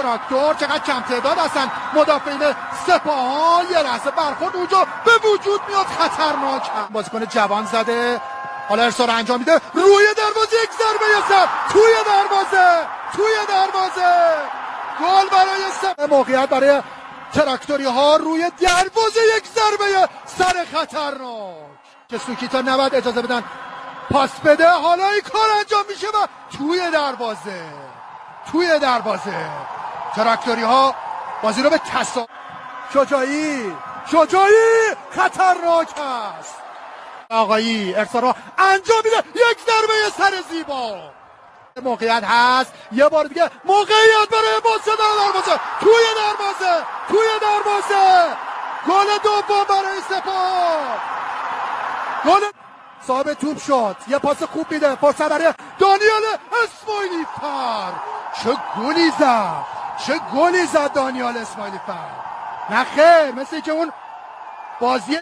تراکتور چقدر کم تعداد هستن مدافعین سپاهان. یه لحظه برخورد اونجا به وجود میاد، خطرناک. بازیکن جوان زده، حالا ارسال انجام میده روی دروازه، یک ضربه سر توی دروازه گل برای موقعیت برای تراکتوری ها روی دروازه، یک ضربه سر خطرناک که سوکیتا نباید اجازه بدن پاس بده. حالا این کار انجام میشه و توی دروازه تراکتوری ها بازی رو به شجاعی خطرناک است. آقایی ارسال رو انجام میده، یک ضربه سر زیبا. موقعیت هست، یه بار دیگه موقعیت برای بازی دروازه، توی دروازه گل دوم برای سپاه. گل صاحب توپ شد، یه پاس خوب میده، فرصت برای دانیال اسماعیلی فر. چه گلی زد دانیال اسماعیلی فر. نه خیر، مثل که اون بازی